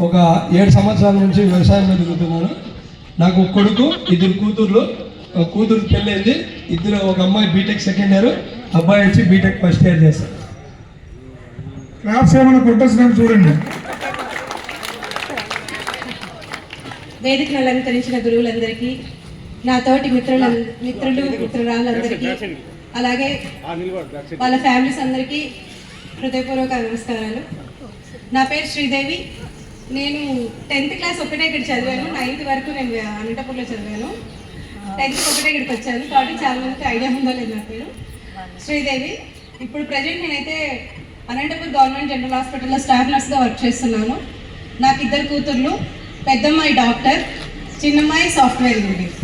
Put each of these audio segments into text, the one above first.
ఒక 7 సంవత్సరాల నుంచి వ్యవసాయం మీద తిరుగుతున్నాను. నాకు ఒక కొడుకు, 2 కూతుర్లు. కూతురు పెళ్ళైంది, 2 ఒక అమ్మాయి బీటెక్ సెకండ్ ఇయర్, అబ్బాయి వచ్చి బీటెక్ ఫస్ట్ ఇయర్ చేస్తారు. క్లాప్స్ ఏమైనా కొట్టేసినాం చూడండి. వేదికను అలంకరించిన గురువులందరికీ, నా తోటి మిత్రురాళ్ళందరికీ, అలాగే వాళ్ళ ఫ్యామిలీస్ అందరికీ హృదయపూర్వక నమస్కారాలు. నా పేరు శ్రీదేవి. నేను 10th క్లాస్ ఒకటే ఇక్కడ చదివాను. 9th వరకు నేను అనంతపూర్లో చదివాను. 10th ఒకటే ఇక్కడికి వచ్చాను కాబట్టి చాలా మందికి ఐడియా ఉందో లేదు. నా పేరు శ్రీదేవి. ఇప్పుడు ప్రజెంట్ నేనైతే అనంతపూర్ గవర్నమెంట్ జనరల్ హాస్పిటల్లో స్టాఫ్ నర్స్గా వర్క్ చేస్తున్నాను. నాకు 2 కూతుర్లు, పెద్దమ్మాయి డాక్టర్, చిన్నమ్మాయి సాఫ్ట్వేర్ ఇంజనీర్.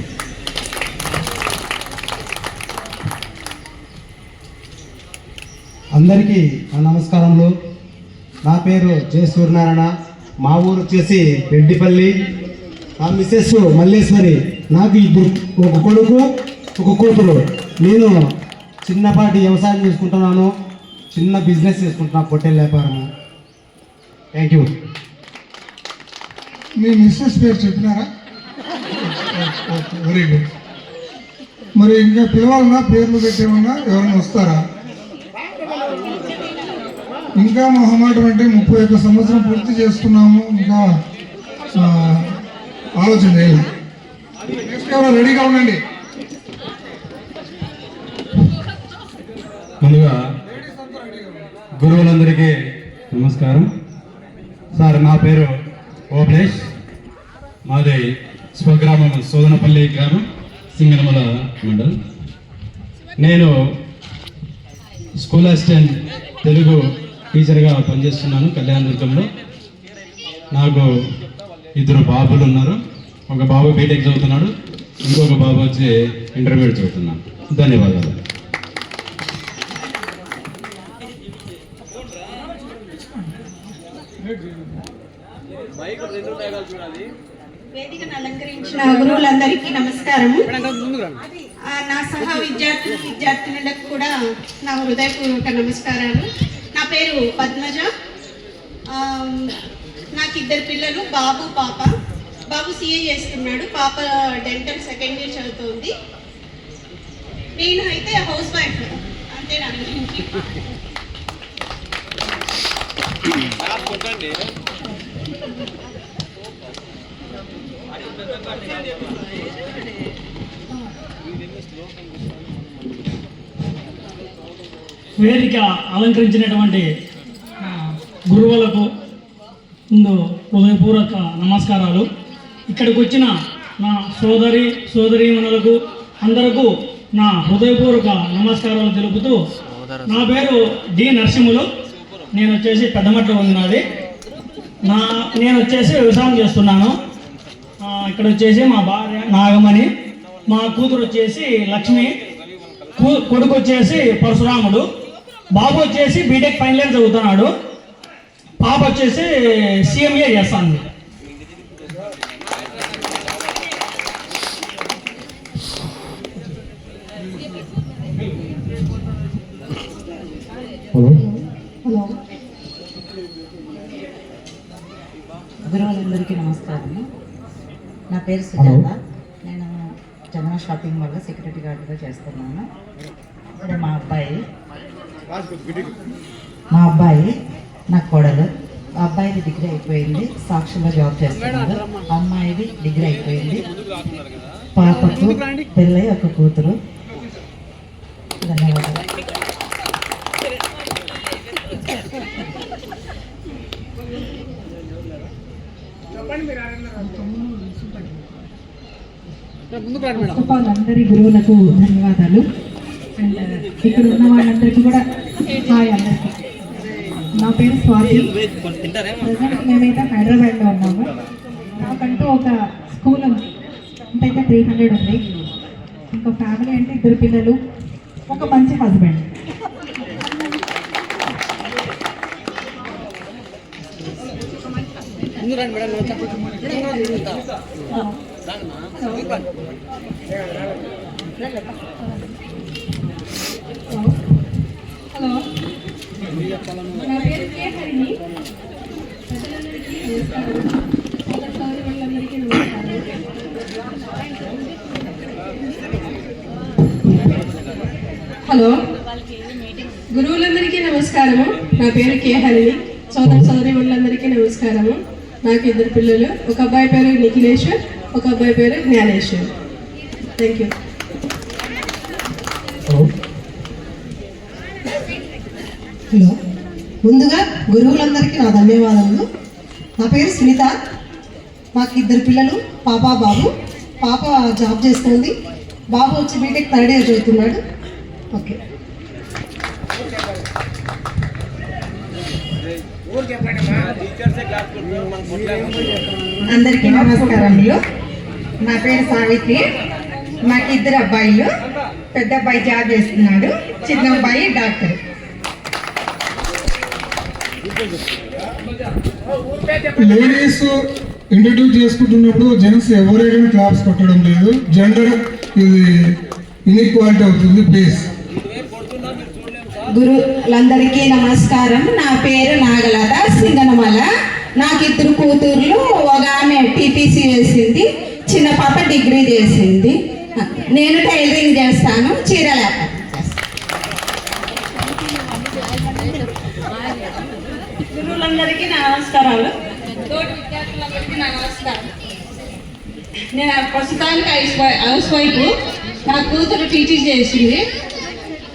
అందరికీ నమస్కారములు. నా పేరు జె సూర్యనారాయణ. మా ఊరు వచ్చేసి రెడ్డిపల్లి. నా మిస్సెస్ మల్లేశ్వరి. నాకు 2 ఒక కొడుకు, ఒక కూతురు. నేను చిన్నపాటి వ్యవసాయం చేసుకుంటున్నాను, చిన్న బిజినెస్ చేసుకుంటున్నాను, పొట్టెల వ్యాపారము. Thank you. మీ మిస్సెస్ పేరు చెప్పినారా? Very good. మరి ఇంకా పిలవాలన్నా, పేర్లు పెట్టేమన్నా ఎవరైనా వస్తారా? ఇంకా మొహమాటం అంటే 31 సంవత్సరం పూర్తి చేస్తున్నాము, ఇంకా ఆలోచన చేయాలి. నెక్స్ట్ ఎవరో రెడీగా ఉండండి. ముందుగా గురువులందరికీ నమస్కారం. సార్, నా పేరు ఓబ్లేష్. మాది స్వగ్రామం సోదనపల్లి గ్రామం, సింగనమల మండల్. నేను స్కూల్ అసిస్టెంట్ తెలుగు టీచర్గా పనిచేస్తున్నాను కళ్యాణదుర్గంలో. నాకు 2 బాబులు ఉన్నారు. ఒక బాబు బీటెక్ చదువుతున్నాడు, ఇంకొక బాబు వచ్చి ఇంటర్మీడియట్ చదువుతున్నాను. ధన్యవాదాలు. వేదికను అలంకరించిన గురువులందరికీ నమస్కారము. నా సహా విద్యార్థులకు కూడా నా హృదయపూర్వక నమస్కారాలు. నా పేరు పద్మజ. నాకు 2 పిల్లలు, బాబు, పాప. బాబు CA చేస్తున్నాడు, పాప డెంటల్ సెకండ్ ఇయర్ చదువుతుంది. నేను అయితే హౌస్ వైఫ్. అంతే. నా గురించి వేదిక అలంకరించినటువంటి గురువులకు ముందు హృదయపూర్వక నమస్కారాలు. ఇక్కడికి వచ్చిన నా సోదరీమణులకు అందరకు నా హృదయపూర్వక నమస్కారాలు తెలుపుతూ, నా పేరు డి నరసింహులు. నేను వచ్చేసి పెద్దమట్ల ఉన్నది. నేను వచ్చేసి వ్యవసాయం చేస్తున్నాను. ఇక్కడ వచ్చేసి మా భార్య నాగమణి, మా కూతురు వచ్చేసి లక్ష్మి, కొడుకు వచ్చేసి పరశురాముడు, బాబు వచ్చేసి బీటెక్ ఫైనల్ ఇయర్ చదువుతున్నాడు, పాప వచ్చేసి CMA చేస్తాను. హలో, గురువులందరికీ నమస్కారం. నా పేరు సుజాత. నేను చందన షాపింగ్ వల్ల సెక్యూరిటీ గార్డ్గా చేస్తున్నాను. మా అబ్బాయి నా కోడలు. అబ్బాయిది డిగ్రీ అయిపోయింది, సాక్షిలో జాబ్ చేస్తున్నాడు. అమ్మాయిది డిగ్రీ అయిపోయింది. పాపకు పెళ్ళై ఒక కూతురు. ధన్యవాదాలు. అందరి గురువులకు ధన్యవాదాలు. అండ్ ఇక్కడ ఉన్న వాళ్ళందరికీ కూడా హాయ్ అందరికీ. నా పేరు స్వాతి. ప్రజెంట్ మేమైతే హైదరాబాద్లో ఉన్నాము. నాకంటూ ఒక స్కూల్ ఉంది, అంతైతే 300 ఉంది. ఇంకా ఫ్యామిలీ అంటే 2 పిల్లలు, ఒక మంచి హస్బెండ్. హలో, నా పేరు కే హరిణి. గురువులందరికీ నమస్కారం. సోదరులందరికీ నమస్కారం. హలో, గురువులందరికీ నమస్కారము. నా పేరు కే హరిణి. సోదరులందరికీ నమస్కారము. నాకు 2 పిల్లలు. ఒక అబ్బాయి పేరు నిఖిలేశ్వర్, ఒక అబ్బాయి పేరు జ్ఞానేశ్వర్. Thank you. హలో, ముందుగా గురువులందరికీ నా ధన్యవాదాలు. నా పేరు సునీత. మాకు 2 పిల్లలు, పాప బాబు. పాప జాబ్ చేస్తుంది, బాబు వచ్చి బీటెక్ 3rd ఇయర్ చదువుతున్నాడు. ఓకే. అందరికీ నమస్కారములు. నా పేరు సావిత్రి. నాకు 2 అబ్బాయిలు. పెద్ద అబ్బాయి జాబ్ చేస్తున్నాడు, చిన్న అబ్బాయి డాక్టర్. లేడీస్ ఇంట్రడ్యూస్ చేసుకుంటున్నప్పుడు జెంట్స్ ఎవరైనా క్లాప్స్ కొట్టడం లేదు. జెండర్ ఇది ఇన్ఈక్వాలిటీ అవుతుంది. ప్లీజ్. గురువులందరికీ నమస్కారం. నా పేరు నాగలత సింగనమల. నాకు 2 కూతుర్లు. ఒక ఆమె టీటీసీ చేసింది, చిన్న పాప డిగ్రీ చేసింది. నేను టైలరింగ్ చేస్తాను, చీరల. గురువులందరికీ నమస్కారాలు. తోటి విద్యార్థులందరికీ నమస్కారం. నేను ప్రస్తుతానికి హౌస్ వైఫ్. నా కూతురు టీచర్ చేసింది,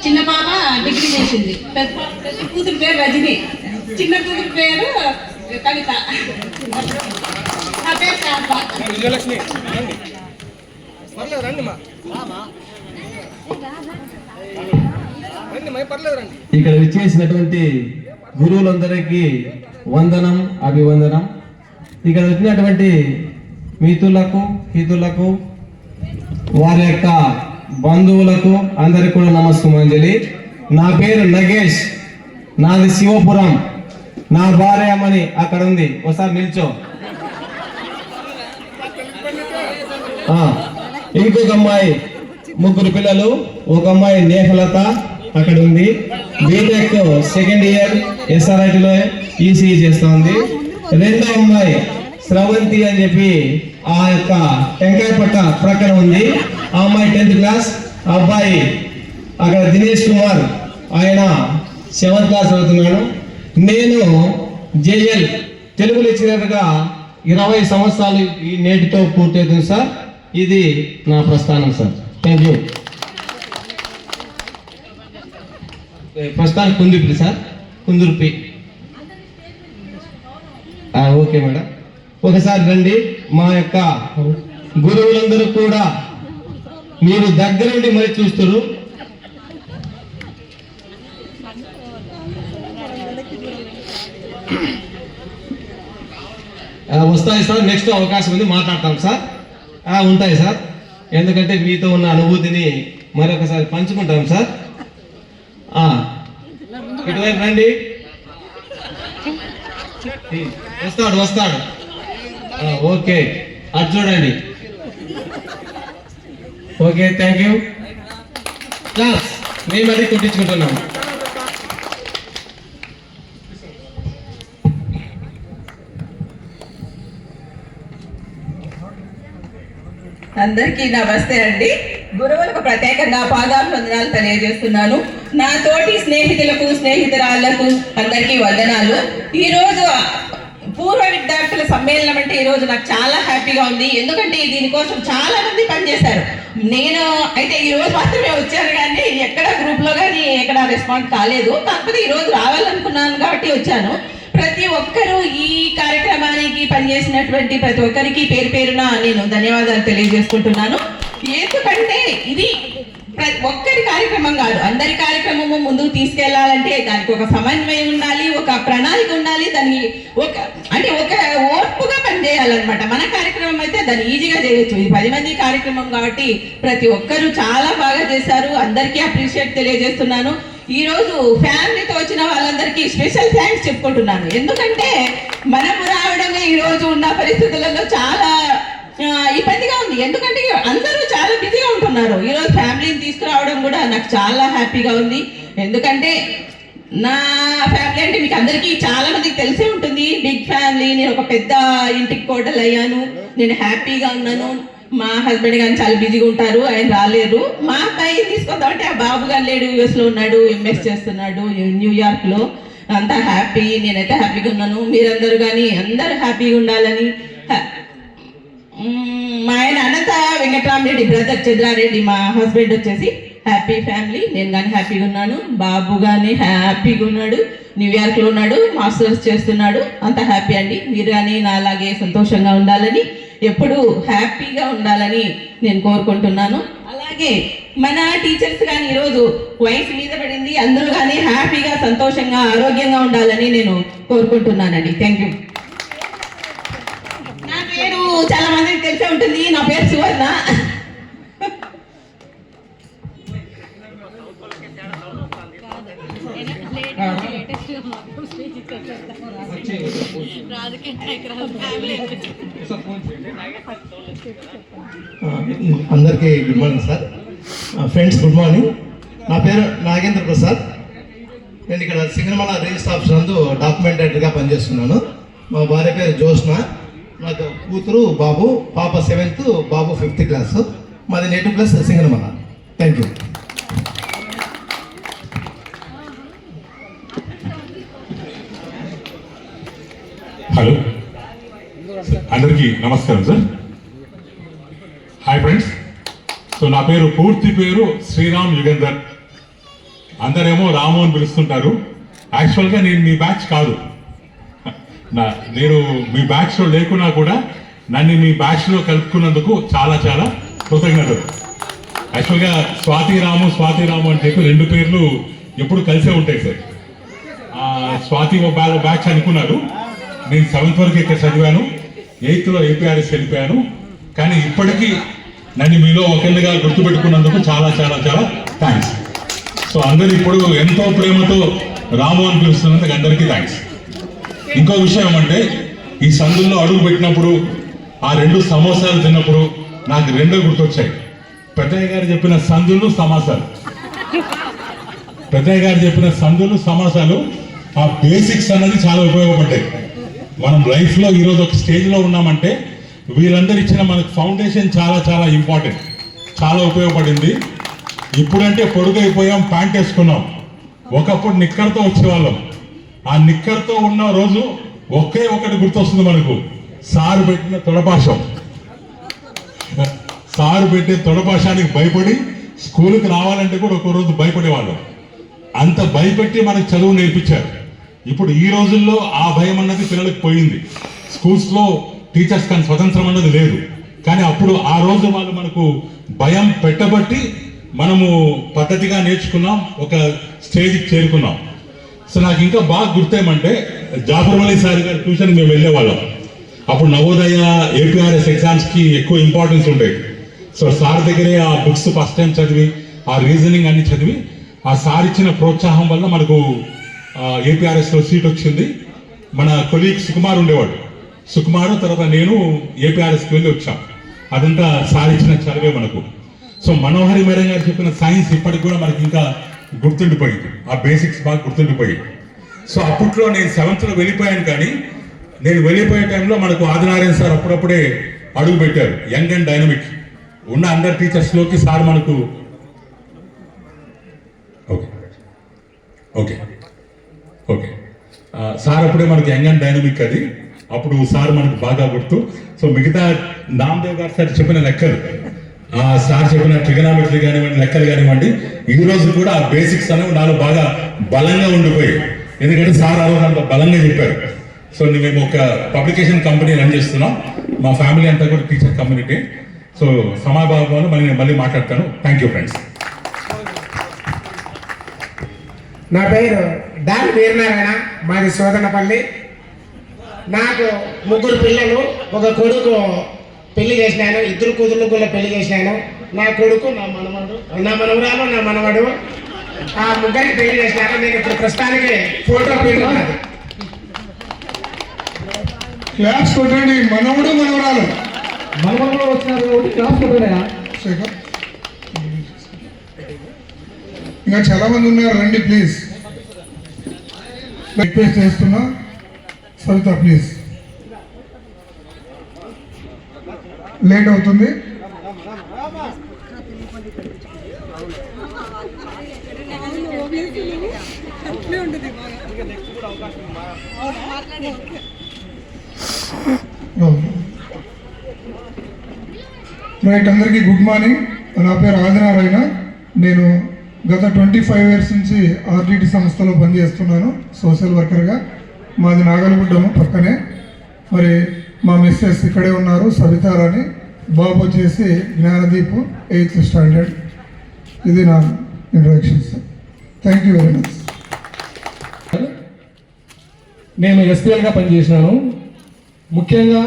చిన్న పాప డిగ్రీ చేసింది. పెద్ద కూతురు పేరు రజని, చిన్న కూతురు పేరు కవిత. నా పేరు శాంత. ఇక్కడ విచ్చేసినటువంటి గురువులందరికీ వందనం, అభివందనం. ఇక్కడ వచ్చినటువంటి మిత్రులకు, హితులకు, వారి యొక్క బంధువులకు అందరికీ కూడా నమస్సుమాంజలి. నా పేరు నగేష్, నాది శివపురం. నా భార్యమని అక్కడ ఉంది, ఒకసారి నిల్చో. ఇంకొక అమ్మాయి, 3 పిల్లలు. ఒక అమ్మాయి నేహలత అక్కడ ఉంది, బీటెక్ 2nd ఇయర్ SRITలో ఈసీఈ చేస్తూ ఉంది. 2వ అమ్మాయి స్రవంతి అని చెప్పి ఆ యొక్క టెంకాయపట్ట ప్రక్కన ఉంది, ఆ అమ్మాయి 10th క్లాస్. ఆ అబ్బాయి అక్కడ దినేష్ కుమార్, ఆయన 7th క్లాస్ చదువుతున్నాడు. నేను జేఎల్ తెలుగు లెక్చరర్గా 20 సంవత్సరాలు ఈ నేటితో పూర్తవుతుంది సార్. ఇది నా ప్రస్థానం సార్. Thank you. ప్రస్థానం Kundurpi sir, Kundurpi. Okay madam, ఒకసారి రండి. మా యొక్క గురువులందరూ కూడా మీరు దగ్గరుండి మరి చూస్తారు. వస్తాయి సార్, నెక్స్ట్ అవకాశం ఉంది, మాట్లాడతాం సార్. ఉంటాయి సార్, ఎందుకంటే మీతో ఉన్న అనుభూతిని మరొకసారి పంచుకుంటాం సార్. ఇటువైపు రండి. వస్తాడు. ఓకే, అది చూడండి. Okay, thank you. మేము అది కొట్టించుకుంటున్నాం. అందరికీ నమస్తే అండి. గురువులకు ప్రత్యేకంగా పాదాభివందనాలు తెలియజేస్తున్నాను. నా తోటి స్నేహితులకు, స్నేహితురాళ్లకు అందరికీ వందనాలు. ఈరోజు పూర్వ విద్యార్థుల సమ్మేళనం అంటే ఈరోజు నాకు చాలా హ్యాపీగా ఉంది. ఎందుకంటే దీనికోసం చాలా మంది పనిచేశారు. నేను అయితే ఈ రోజు మాత్రమే వచ్చాను, కానీ ఎక్కడ గ్రూప్లో కానీ ఎక్కడ రెస్పాండ్ కాలేదు. కాకపోతే ఈరోజు రావాలనుకున్నాను కాబట్టి వచ్చాను. ప్రతి ఒక్కరూ ఈ కార్యక్రమానికి పనిచేసినటువంటి ప్రతి ఒక్కరికి పేరు పేరున నేను ధన్యవాదాలు తెలియజేసుకుంటున్నాను. ఎందుకంటే ఇది ఒక్కరి కార్యక్రమం కాదు, అందరి కార్యక్రమము ముందుకు తీసుకెళ్లాలంటే దానికి ఒక సమన్వయం ఉండాలి, ఒక ప్రణాళిక ఉండాలి. దాన్ని ఒక ఓర్పుగా పనిచేయాలన్నమాట. మన కార్యక్రమం అయితే దాన్ని ఈజీగా చేయొచ్చు. ఇది 10 మంది కార్యక్రమం కాబట్టి ప్రతి ఒక్కరూ చాలా బాగా చేశారు. అందరికీ అప్రిషియేట్ తెలియజేస్తున్నాను. ఈ రోజు ఫ్యామిలీతో వచ్చిన వాళ్ళందరికీ స్పెషల్ థ్యాంక్స్ చెప్పుకుంటున్నాను. ఎందుకంటే మనము రావడమే ఈ రోజు ఉన్న పరిస్థితులలో చాలా ఇబ్బందిగా ఉంది. ఎందుకంటే అందరూ చాలా బిజీగా ఉంటున్నారు. ఈరోజు ఫ్యామిలీని తీసుకురావడం కూడా నాకు చాలా హ్యాపీగా ఉంది. ఎందుకంటే నా ఫ్యామిలీ అంటే మీకు అందరికీ చాలా మందికి తెలిసే ఉంటుంది, బిగ్ ఫ్యామిలీ. నేను ఒక పెద్ద ఇంటికి కోడలు అయ్యాను. నేను హ్యాపీగా ఉన్నాను. మా హస్బెండ్ కానీ చాలా బిజీగా ఉంటారు, ఆయన రాలేరు. మా అబ్బాయి తీసుకుందామంటే ఆ బాబు గారు లేడు, యూఎస్లో ఉన్నాడు, ఎంఎస్ చేస్తున్నాడు న్యూయార్క్లో. అంతా హ్యాపీ, నేనైతే హ్యాపీగా ఉన్నాను. మీరందరూ కానీ అందరూ హ్యాపీగా ఉండాలని. మా ఆయన అనంత వెంకటరామరెడ్డి బ్రదర్ చంద్రారెడ్డి, మా హస్బెండ్ వచ్చేసి హ్యాపీ ఫ్యామిలీ. నేను కానీ హ్యాపీగా ఉన్నాను, బాబు కానీ హ్యాపీగా ఉన్నాడు, న్యూయార్క్లో ఉన్నాడు, మాస్టర్స్ చేస్తున్నాడు. అంత హ్యాపీ అండి. మీరు కానీ నాలాగే సంతోషంగా ఉండాలని, ఎప్పుడు హ్యాపీగా ఉండాలని నేను కోరుకుంటున్నాను. అలాగే మన టీచర్స్ కానీ ఈరోజు వయసు మీద పడింది, అందరూ కానీ హ్యాపీగా సంతోషంగా ఆరోగ్యంగా ఉండాలని నేను కోరుకుంటున్నానండి. Thank you. నా పేరు చాలా మందికి తెలిసే ఉంటుంది, నా పేరు సువర్ణ. అందరికీ good morning sir. Friends good morning. నా పేరు నాగేంద్ర ప్రసాద్. నేను ఇక్కడ సింగనమల రిజిస్టర్ ఆఫీస్ నందు డాక్యుమెంటరీగా పనిచేస్తున్నాను. మా భార్య పేరు జోష్న. నాకు కూతురు బాబు, పాప 7th, బాబు 5th క్లాసు. మాది native place Singanamala. Thank you. Hello, అందరికీ నమస్కారం సార్. Hi friends. సో నా పేరు పూర్తి పేరు శ్రీరామ్ యుగంధర్. అందరేమో రాము అని పిలుస్తుంటారు. యాక్చువల్గా నేను మీ బ్యాచ్ కాదు. నేను మీ బ్యాచ్లో లేకున్నా కూడా నన్ను మీ బ్యాచ్లో కలుపుకున్నందుకు చాలా చాలా కృతజ్ఞతలు. యాక్చువల్గా స్వాతి రాము అని చెప్పి 2 పేర్లు ఎప్పుడు కలిసే ఉంటాయి సార్. స్వాతి బ్యాచ్ అనుకున్నారు. నేను 7th వరకు ఇక్కడ చదివాను, 8thలో ఏపీఆర్ఎస్ వెళ్ళిపోయాను. కానీ ఇప్పటికీ నన్ను మీలో ఒకరిగా గుర్తుపెట్టుకున్నందుకు చాలా చాలా చాలా థ్యాంక్స్. సో అందరు ఇప్పుడు ఎంతో ప్రేమతో రాము అని పిలుస్తున్నందుకు అందరికీ థ్యాంక్స్. ఇంకో విషయం ఏమంటే, ఈ సందుల్లో అడుగు పెట్టినప్పుడు ఆ 2 సమోసాలు తిన్నప్పుడు నాకు 2 గుర్తొచ్చాయి. పెద్దయ్య గారు చెప్పిన సందులు సమాసాలు. పెద్దయ్య గారు చెప్పిన సందులు సమాసాలు, ఆ బేసిక్స్ అన్నది చాలా ఉపయోగపడ్డాయి. మనం లైఫ్లో ఈరోజు ఒక స్టేజ్లో ఉన్నామంటే వీళ్ళందరూ ఇచ్చిన మనకు ఫౌండేషన్ చాలా చాలా ఇంపార్టెంట్, చాలా ఉపయోగపడింది. ఇప్పుడంటే పొడుగైపోయాం, ప్యాంట్ వేసుకున్నాం. ఒకప్పుడు నిక్కర్తో వచ్చేవాళ్ళం. ఆ నిక్కర్తో ఉన్న రోజు ఒకే ఒకటి గుర్తొస్తుంది మనకు, సారు పెట్టిన తొడపాశం. సారు పెట్టే తొడపాశానికి భయపడి స్కూల్కి రావాలంటే కూడా ఒక రోజు భయపడేవాళ్ళం. అంత భయపెట్టి మనకు చదువు నేర్పించారు. ఇప్పుడు ఈ రోజుల్లో ఆ భయం అన్నది పిల్లలకు పోయింది. స్కూల్స్లో టీచర్స్ కానీ స్వతంత్రం అన్నది లేదు. కానీ అప్పుడు ఆ రోజు వాళ్ళు మనకు భయం పెట్టబట్టి మనము పద్ధతిగా నేర్చుకున్నాం, ఒక స్టేజ్కి చేరుకున్నాం. సో నాకు ఇంకా బాగా గుర్తేమంటే, జాఫర్ అలీ సార్ గారి ట్యూషన్ మేము వెళ్ళేవాళ్ళం. అప్పుడు నవోదయ ఏపీఆర్ఎస్ ఎగ్జామ్స్కి ఎక్కువ ఇంపార్టెన్స్ ఉండేది. సో సార్ దగ్గరే ఆ బుక్స్ ఫస్ట్ టైం చదివి, ఆ రీజనింగ్ అన్ని చదివి, ఆ సార్ ఇచ్చిన ప్రోత్సాహం వల్ల మనకు ఏపీఆర్ఎస్లో సీట్ వచ్చింది. మన కొలీగ్ సుకుమార్ ఉండేవాడు. సుకుమారు తర్వాత నేను ఏపీఆర్ఎస్కి వెళ్ళి వచ్చాం. అదంతా సార్ ఇచ్చిన చదివే మనకు. సో మనోహరి మేడం గారు చెప్పిన సైన్స్ ఇప్పటికి కూడా మనకి ఇంకా గుర్తుండిపోయింది. ఆ బేసిక్స్ బాగా గుర్తుండిపోయి. సో అప్పట్లో నేను 7thలో వెళ్ళిపోయాను. కానీ నేను వెళ్ళిపోయే టైంలో మనకు ఆదినారాయణ సార్ అప్పుడప్పుడే అడుగు పెట్టారు. యంగ్ అండ్ డైనమిక్ ఉన్న అందరు టీచర్స్లోకి సార్ మనకు ఓకే సార్ అప్పుడే మనకి యంగ్ అండ్ డైనమిక్ అది. అప్పుడు సార్ మనకు బాగా గుర్తు. సో మిగతా నామదేవ్ గారు సార్ చెప్పిన లెక్కలు, సార్ చెప్పిన ట్రిగనామెట్రీ కానివ్వండి, లెక్కలు కానివ్వండి, ఈ రోజు కూడా ఆ బేసిక్స్ అనేవి నాలో బాగా బలంగా ఉండిపోయాయి. ఎందుకంటే సార్ ఆ రోజు అంత బలంగా చెప్పారు. సో మేము ఒక పబ్లికేషన్ కంపెనీ రన్ చేస్తున్నాం. మా ఫ్యామిలీ అంతా కూడా టీచర్ కమ్యూనిటీ. సో సమాభావంలో మళ్ళీ మాట్లాడతాను. Thank you friends. నా పేరు దాని వీరనారాయణ, మాది సోదనపల్లి. నాకు 3 పిల్లలు, ఒక కొడుకు పెళ్లి చేసినాను, 2 కూతుర్లు కూడా పెళ్లి చేసినాను. నా కొడుకు, నా మనవరాలు, నా మనవడు, ఆ 3కి పెళ్లి చేసినాను. నేను ఇప్పుడు ప్రస్తుతానికి ఫోటో పెట్టుకున్నాను. క్లాస్ కొట్టండి. మనవడు మనవరాలు మనవరంలో వచ్చినారు కాబట్టి క్లాస్ కొట్టడా? ఇంకా చాలా మంది ఉన్నారు, రండి ప్లీజ్. రిక్వెస్ట్ చేస్తున్నా, సవిత ప్లీజ్, లేట్ అవుతుంది. రైట్, అందరికీ గుడ్ మార్నింగ్. నా పేరు ఆదినారాయణ. నేను గత 25 years నుంచి ఆర్టీటీ సంస్థలో పనిచేస్తున్నాను సోషల్ వర్కర్గా. మాది నాగలగుడ్డము పక్కనే. మరి మా మిస్సెస్ ఇక్కడే ఉన్నారు, సవితారాణి. బాబు వచ్చేసి జ్ఞానదీప్ 8th standard. ఇది నా introduction sir. Thank you very much. నేను ఎస్పీఎల్గా పనిచేసినాను. ముఖ్యంగా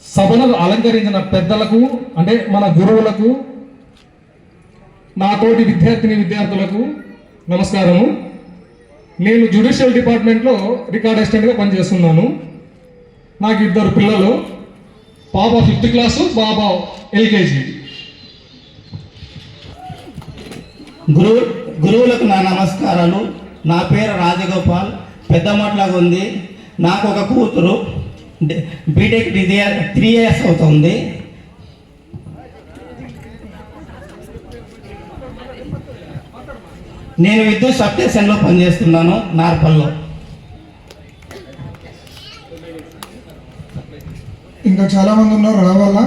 సభను అలంకరించిన పెద్దలకు, అంటే మన గురువులకు, నా తోటి విద్యార్థులకు నమస్కారము. నేను జ్యుడిషియల్ డిపార్ట్మెంట్లో రికార్డ్ అసిస్టెంట్గా పనిచేస్తున్నాను. నాకు 2 పిల్లలు, పాప 5th class, బాబా LKG. గురువులకు నా నమస్కారాలు. నా పేరు రాజగోపాల్. పెద్దమట్లాగా ఉంది. నాకు ఒక కూతురు, బీటెక్ 3 years అవుతుంది. నేను విద్యుత్ సబ్స్టేషన్లో పనిచేస్తున్నాను నార్పల్లో. ఇంకా చాలా మంది ఉన్నారు, రావాలా?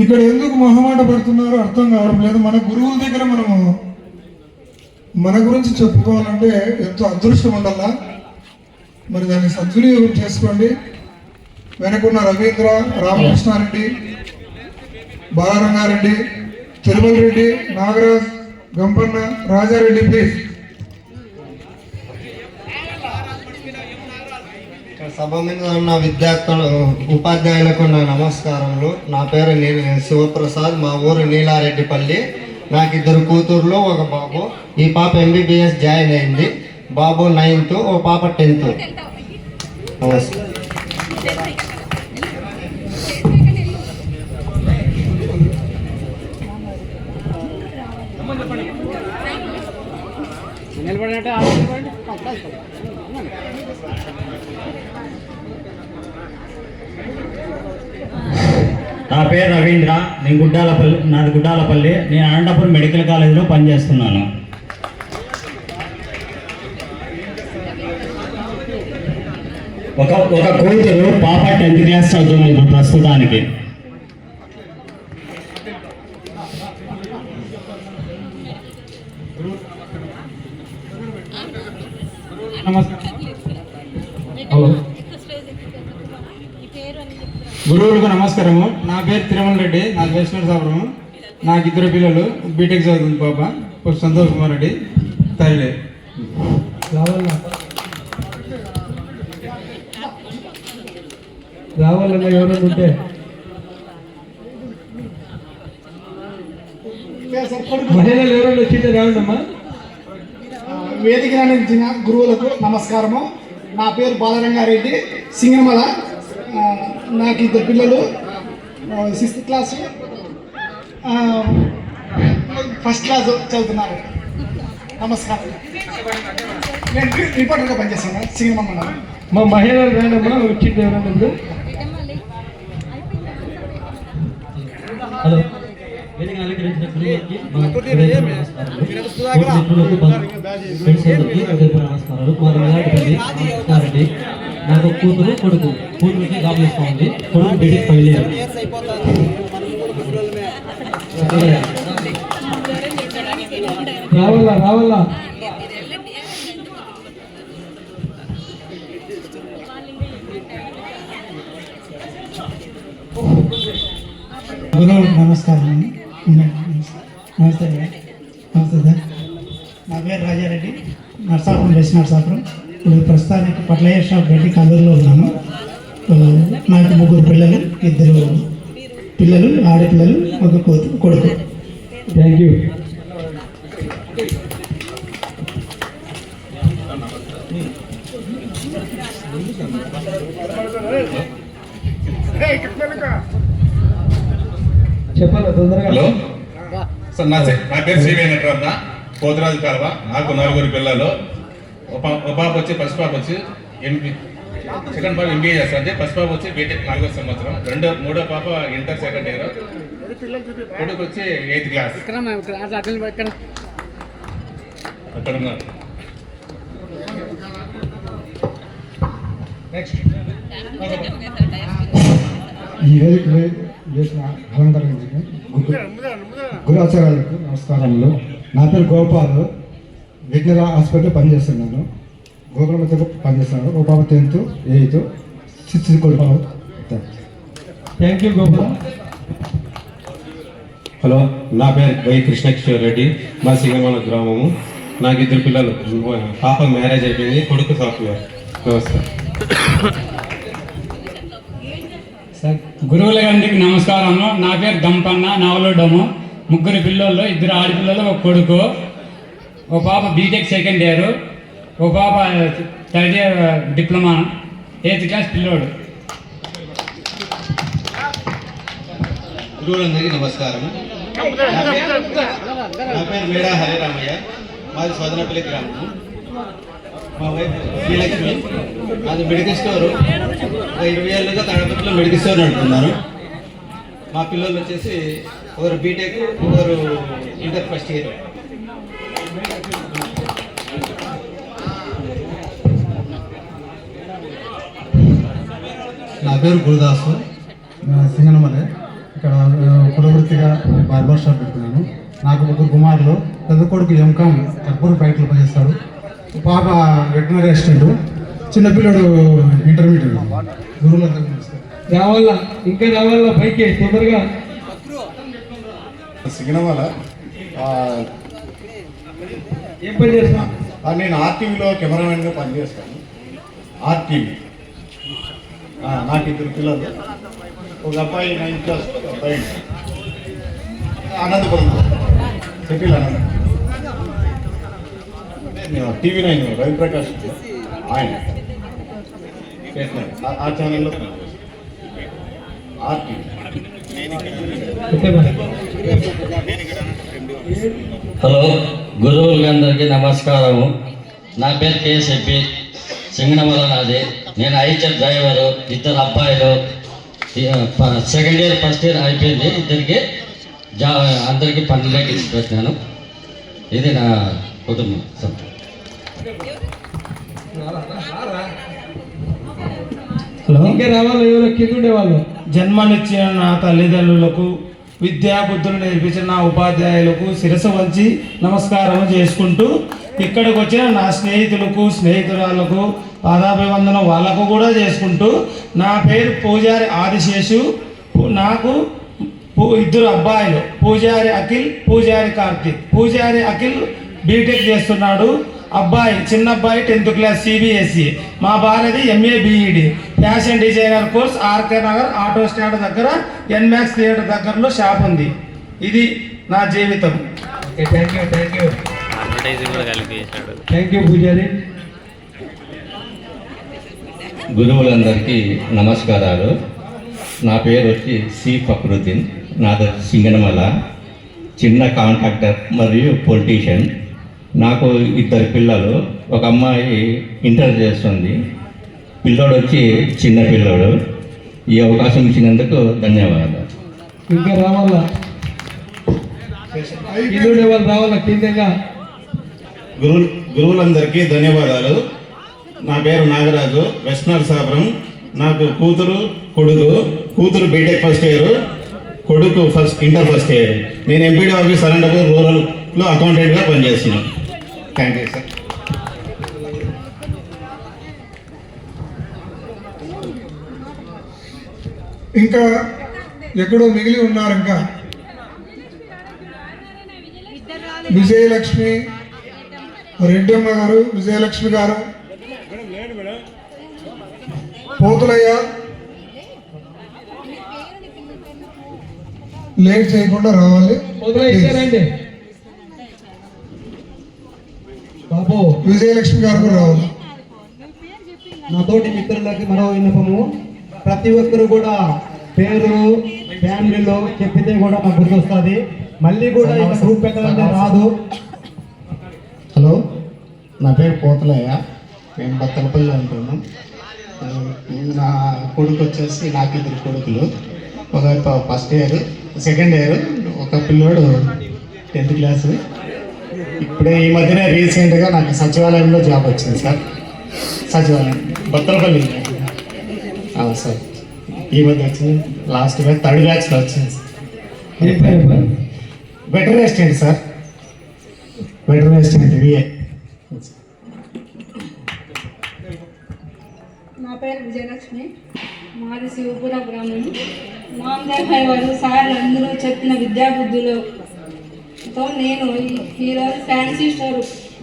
ఇక్కడ ఎందుకు మొహమాట పడుతున్నారో అర్థం కావడం లేదు. మన గురువుల దగ్గర మనము మన గురించి చెప్పుకోవాలంటే ఎంతో అదృష్టం ఉండాలా. మరి దాన్ని సద్వినియోగం చేసుకోండి. వెనకున్న రవీంద్ర, రామకృష్ణారెడ్డి, బాలరంగారెడ్డి, తిరుమల రెడ్డి, నాగరాజ్, గంపన్న, రాజారెడ్డి ప్లీజ్. సభ మీద ఉన్న విద్యార్థులు, ఉపాధ్యాయులకు నా నమస్కారములు. నా పేరు శివప్రసాద్. మా ఊరు నీలారెడ్డిపల్లి. నాకు 2 కూతుర్లు, ఒక బాబు. ఈ పాప MBBS జాయిన్ అయింది. బాబు 9th, ఓ పాప 10th. నమస్తే. నా పేరు రవీంద్ర. నాది గుడ్డాలపల్లి. నేను అనంతపురం మెడికల్ కాలేజీలో పనిచేస్తున్నాను. ఒక కూతురు, పాప 10th class చదువుతుంది ఇప్పుడు ప్రస్తుతానికి. హలో, గురువులకు నమస్కారము. నా పేరు తిరుమల రెడ్డి. నాకు వేసినసాపురము. నాకు 2 పిల్లలు, బీటెక్ చదువుతుంది పాప. సంతోష్ కుమార్ రెడ్డి, తల్లి. రావాలన్నా ఎవరైనా ఉంటే మహిళలు ఎవరైనా వచ్చింటే రావండమ్మా. వేదిక అందించిన గురువులకు నమస్కారము. నా పేరు బాలరంగారెడ్డి, సింగనమల. నాకు 2 పిల్లలు, 6th class, 1st class చదువుతున్నారు. నమస్కారం. నేను రిపోర్టర్గా పనిచేస్తాను సింగనమల మండలం. మా మహిళలు రాండమ్మా, వచ్చింది ఎవరైనా ఉంటే. హలో, వేదిక అలంకరించిన గురువులకి నమస్కారాలు. మాది నిలారెడ్డి. నాకు కూతురు, కొడుకు. కూతురికి జాబ్ చేస్తూ ఉంది, కొడుకు బీటెక్ 5 years. రావాలా గురువు నమస్కారం అండి. నమస్తే సార్. నా పేరు రాజారెడ్డి. నర్సాపురం, వెస్ట్ నర్సాపురం. ఇప్పుడు ప్రస్తుతానికి ఫర్టిలైజర్ షాప్ పెట్టి కల్లూరులో ఉన్నాను. నాకు 3 పిల్లలు, 2 పిల్లలు, ఆడపిల్లలు, ఒక కొడుకు. Thank you. చెప్పాలి తొందరగా. హలో సార్, నా పేరు శ్రీ వెంకటరత్న. పోతరాజు కాలువ. నాకు 4 పిల్లలు. ఒక పాప వచ్చి ఫస్ట్ పాప వచ్చి సెకండ్ పాప ఎంబీఏ చేస్తుంది. ఫస్ట్ పాప వచ్చి బీటెక్ 4వ సంవత్సరం. మూడో పాప ఇంటర్ సెకండ్ ఇయర్. కొడుకు వచ్చి 8th క్లాస్. అక్కడ ఉన్నారు. ఈ వేదిక చేసిన అలంకరించిన గురాచార్యులకు నమస్కారములు. నా పేరు గోపాల్. వెటనరీ హాస్పిటల్ పనిచేస్తున్నాను. గోకుల మధ్య పనిచేస్తున్నాను. ఒక పాప 10th 8th 6th కొడుకు. Thank you Gopal. హలో, నా పేరు వై కృష్ణకిషోర్ రెడ్డి. మా సింగమల గ్రామము. నాకు 2 పిల్లలు. పాప మ్యారేజ్ అయిపోయింది, కొడుకు సాఫ్ట్వేర్. నమస్తే. గురువుల గారికి నమస్కారము. నా పేరు గంపన్న నవలడము. 3 పిల్లలు, 2 ఆడపిల్లలు, 1 కొడుకు. ఒక పాప బీటెక్ సెకండ్ ఇయర్, ఒక పాప 3rd year diploma, 8th class పిల్లోడు. గురువులందరికీ నమస్కారం. నా పేరు మేడా హరిరామయ్య. మాది సోదనపల్లి గ్రామము. మా వైఫ్ శ్రీలక్ష్మి. మాది మెడికల్ స్టోరు. 20 ఏళ్ళుగా తాడపత్రిలో మెడికల్ స్టోర్ నడుపుతున్నాను. మా పిల్లలు వచ్చేసి ఒకరు బీటెక్, ఒకరు ఇంటర్ ఫస్ట్ ఇయర్. నా పేరు గురుదాసు. సింగనమలే. ఇక్కడ కులవృత్తిగా బార్బర్ షాప్ పెడుతున్నాను. నాకు 3 కుమారులు. పెద్ద కొడుకు ఎంకామ్ కర్పూర్ ఫ్యాక్టరీలో పనిచేస్తాడు. పాప వెటనరీ అసిస్టెంట్. చిన్నపిల్లడు ఇంటర్మీడియట్. గురువులందరూ రావాలా, ఇంకా రావాలా పైకి తొందరగా. సిగ్నమల ఏం పని చేస్తా? నేను ఆర్టీవీలో కెమెరామెన్గా పనిచేస్తాను. ఆర్టీవీ. నాకు 2 పిల్లలు. ఒక అబ్బాయి 9th క్లాస్, ఒక అబ్బాయి అనంతపురం సెటిల్ అనంతపురం. TV9 రవిప్రకాష్ ఆయన ఆ ఛానల్లో ఆర్టీవీ. హలో, గురువులందరికీ నమస్కారము. నా పేరు కేఎస్ఎపి. సింగనమల నాది. నేను ఐచర్ డ్రైవరు. 2 అబ్బాయిలు. సెకండ్ ఇయర్ ఫస్ట్ ఇయర్ అయిపోయింది. ఇద్దరికి అందరికీ పనులకి ఇచ్చిపెట్టినాను. ఇది నా కుటుంబం. ఇంకా రావాలా? ఎవరో కింద ఉండేవాళ్ళు. జన్మనిచ్చిన నా తల్లిదండ్రులకు, విద్యా బుద్ధులు నేర్పించిన నా ఉపాధ్యాయులకు శిరస్సు వంచి నమస్కారం చేసుకుంటూ, ఇక్కడికి వచ్చిన నా స్నేహితులకు, స్నేహితురాలకు పాదాభివందనం వాళ్ళకు కూడా చేసుకుంటూ, నా పేరు పూజారి ఆదిశేషు. నాకు 2 అబ్బాయిలు, పూజారి అఖిల్, పూజారి కార్తీక్. పూజారి అఖిల్ బీటెక్ చేస్తున్నాడు. చిన్న అబ్బాయి 10th క్లాస్ CBSE. మా భార్యది MA BEd. Fashion designer course RK Nagar auto stand దగ్గర NMAX థియేటర్ దగ్గరలో షాప్ ఉంది. ఇది నా జీవితం. థ్యాంక్ యూ పూజారి. గురువులందరికీ నమస్కారాలు. నా పేరు వచ్చి సి ఫక్రుద్దీన్. నాది సింగనమల. చిన్న కాంట్రాక్టర్ మరియు పొలిటీషియన్. నాకు 2 పిల్లలు. ఒక అమ్మాయి ఇంటర్ చేస్తుంది. పిల్లోడు వచ్చి చిన్న పిల్లోడు. ఈ అవకాశం ఇచ్చినందుకు ధన్యవాదాలు. ఇంకా రావాలా? కింద ఉండేవాళ్ళు రావాలా కిందగా. గురువులందరికీ ధన్యవాదాలు. నా పేరు నాగరాజు. వెస్ట్ నరసాపురం. నాకు కూతురు, కొడుకు. కూతురు బీటెక్ ఫస్ట్ ఇయర్, కొడుకు ఇంటర్ ఫస్ట్ ఇయర్. నేను ఎంపీడీ ఆఫీస్ అనంతపూర్ రూరల్లో అకౌంటెంట్గా పనిచేస్తున్నాను. Thank you sir. ఇంకా ఎక్కడో మిగిలి ఉన్నారు. ఇంకా విజయలక్ష్మి రెడ్డమ్మ గారు, విజయలక్ష్మి గారు, పోతులయ్య. లేట్ చేయకుండా రావాలి. ఇచ్చారండి బాబు. విజయలక్ష్మి గారు కూడా రావాలి. నాతోటి మిత్రులకి మరో విన్నపము. ప్రతి ఒక్కరు కూడా పేరు ఫ్యామిలీలో చెప్పితే కూడా నాకు గుర్తొస్తుంది. మళ్ళీ కూడా ఇక గ్రూప్ పెట్టాలంటే రాదు. నా పేరు పోతలయ్య, నేను బత్తలపల్లి ఉంటున్నాను. నా కొడుకు వచ్చేసి నాకు 2 కొడుకులు, ఒక ఫస్ట్ ఇయర్, సెకండ్ ఇయర్, ఒక పిల్లోడు 10th క్లాసు. ఇప్పుడే ఈ మధ్యనే రీసెంట్గా నాకు సచివాలయంలో జాబ్ వచ్చింది సార్. సచివాలయం బత్తలపల్లి సార్. ఈ మధ్య వచ్చింది, లాస్ట్గా 3rd బ్యాచ్లో వచ్చింది sir. Veteran assistant sir, veteran assistant VA. నా పేరు విజయలక్ష్మి, మాది శివపుర గ్రామం. నామదేవ్ వారు సార్ అందరూ చెప్పిన విద్యాబుద్ధులతో నేను ఈరోజు ఫ్యాన్సీ స్టోర్,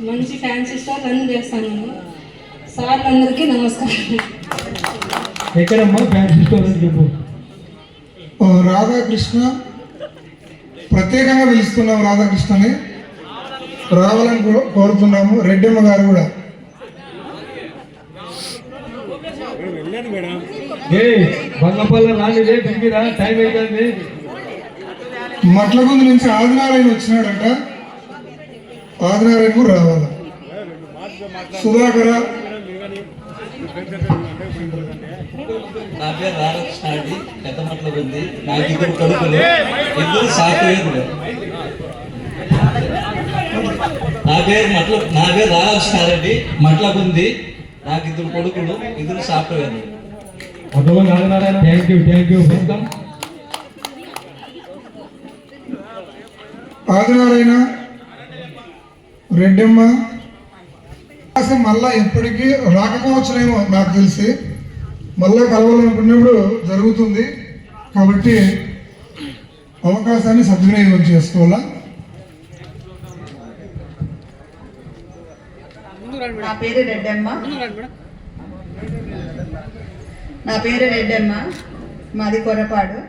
మంచి ఫ్యాన్సీ స్టోర్ రన్ చేస్తాను. సార్ అందరికీ నమస్కారం. ఎక్కడమ్మా ఫ్యాన్సీ స్టోర్ అని చెప్పు. రాధాకృష్ణ, ప్రత్యేకంగా పిలుస్తున్నాం రాధాకృష్ణని, రావాలని కోరుతున్నాము. రెడ్డమ్మ గారు కూడా. బంగపల్ల రానిదే తిరిగిరా, టైం అవుతుంది. మట్లగుందు నుంచి ఆదినారాయణ వచ్చినాడంట, ఆదినారాయణ కూడా రావాలి. సుధాకర. నా పేరు రాధాకృష్ణ రెడ్డి, పెద్ద మట్లకు ఉంది. నాకు 2 కొడుకులు, 2 సాఫ్ట్వేర్లు. నా పేరు రాధాకృష్ణ రెడ్డి, మట్లకు ఉంది. నాకు 2 కొడుకులు, 2 సాఫ్ట్వేర్లు. Thank you. ఆదినారాయణ, రెడ్డమ్మ మళ్ళా ఎప్పటికీ రాకపోవచ్చునేమో నాకు తెలిసి, మళ్ళా కలవాలనుకున్నప్పుడు జరుగుతుంది. కాబట్టి అవకాశాన్ని సద్వినియోగం చేసుకోవాలా. నా పేరు రెడ్డమ్మ, మాది కొరపాడు.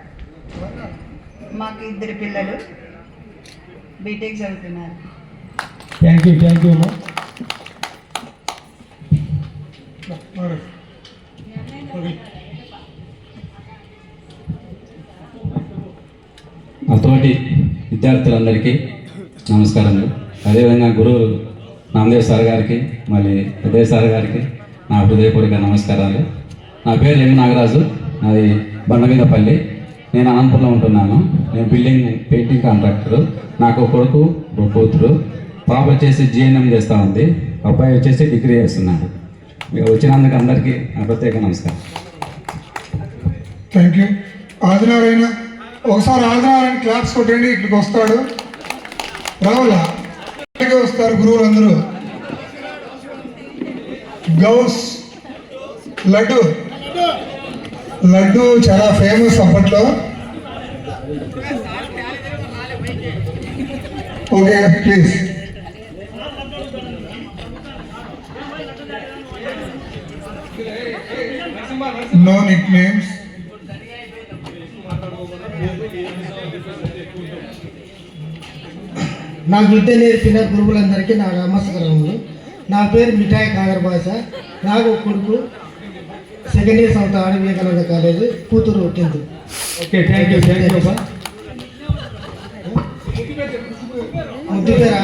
మాకు 2 పిల్లలు బీటెక్ చదువుతున్నారు. థ్యాంక్ యూ అమ్మా. నా తోటి విద్యార్థులందరికీ నమస్కారములు. అదేవిధంగా గురువు నామదేవ్ సార్ గారికి, మళ్ళీ ఉదయ్ సార్ గారికి నా హృదయపూర్వక నమస్కారాలు. నా పేరు ఎం నాగరాజు, నాది బండమీదపల్లి. నేను అనంతపురంలో ఉంటున్నాను. నేను బిల్డింగ్ పెయింటింగ్ కాంట్రాక్టరు. నాకు కొడుకు, కూతురు. పాప వచ్చేసి GNM చేస్తూ ఉంది, అబ్బాయి వచ్చేసి డిగ్రీ చేస్తున్నాడు. మీరు వచ్చినందుకు అందరికీ నా ప్రత్యేక నమస్కారం. Thank you. ఆదినారాయణ, ఒకసారి ఆదినారాయణ క్లాప్స్ కొట్టండి. ఇక్కడికి వస్తాడు, రావాలా వస్తారు గురువులందరూ. గౌస్ లడ్డు చాలా ఫేమస్ అప్పట్లో. Okay please. No nick names. నాకు విద్య నేర్పిన గురువులందరికీ నా నమస్కారములు. నా పేరు మిఠాయి కాగర్ భాష. నాకు కొడుకు సెకండ్ ఇయర్ చదువుతా ఆడి వివేకానంద కాలేజ్, కూతురు 10th. ఓకే థ్యాంక్ యూ అమ్మా. ముద్దు పేరా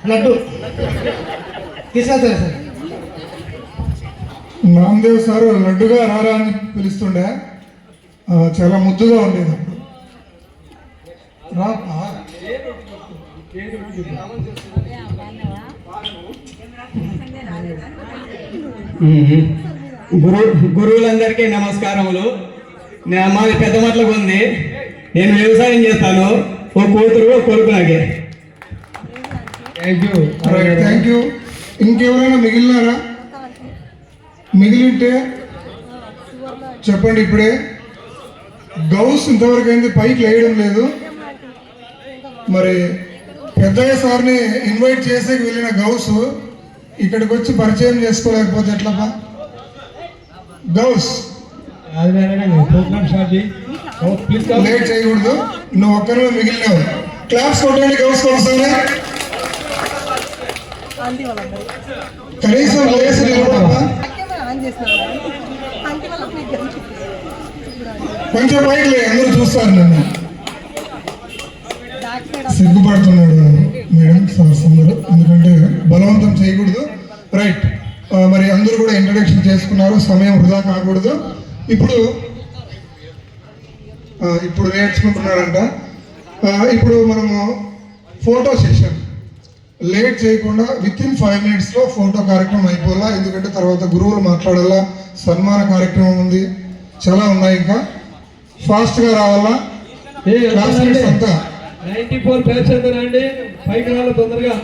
లడ్డు తీసుకెళ్తారా సార్? నామదేవ్ సార్ లడ్డుగా రారా అని పిలుస్తుండే, చాలా ముద్దుగా ఉండేది అప్పుడు. గురువులందరికీ నమస్కారములు. మాది పెద్ద మట్లకు ఉంది. నేను వ్యవసాయం చేస్తాను. ఓ కూతురు, ఓ కొడుకు నాకే. Thank you. ఇంకెవరైనా మిగిలినారా? మిగిలింటే చెప్పండి ఇప్పుడే. గౌస్ ఇంతవరకు అయింది, పైకి లేయడం లేదు. మరి పెద్దయ్య సార్ని ఇన్వైట్ చేసేకి వెళ్ళిన గౌస్ ఇక్కడికి వచ్చి పరిచయం చేసుకోలేకపోతే ఎట్లప్పా? గౌస్ లేట్ చేయకూడదు, నువ్వు ఒక్కరిలో మిగిలినావు. క్లాప్స్ కొట్టండి గౌస్ కోసం. కనీసం లేసి నిలబడమ్మా. కొంచెం పైకి లే, అందరూ చూస్తారు నన్ను. సిగ్గుపడుతున్నాడు మేడం సార్స్ అందరూ, ఎందుకంటే బలవంతం చేయకూడదు. రైట్, మరి అందరూ కూడా ఇంట్రడక్షన్ చేసుకున్నారు, సమయం వృధా కాకూడదు. ఇప్పుడు నేర్చుకుంటున్నారంట. ఇప్పుడు మనము ఫోటో సెషన్ లేట్ చేయకుండా విత్-ఇన్ 5 minutesలో ఫోటో కార్యక్రమం అయిపోవాలా, ఎందుకంటే తర్వాత గురువులు మాట్లాడాలా, సన్మాన కార్యక్రమం ఉంది, చాలా ఉన్నాయి. ఇంకా ఫాస్ట్గా రావాలా. క్లాస్మేట్స్ అంతా 94 బ్యాచ్ అంతా రండి, పైకి రావాలి తొందరగా.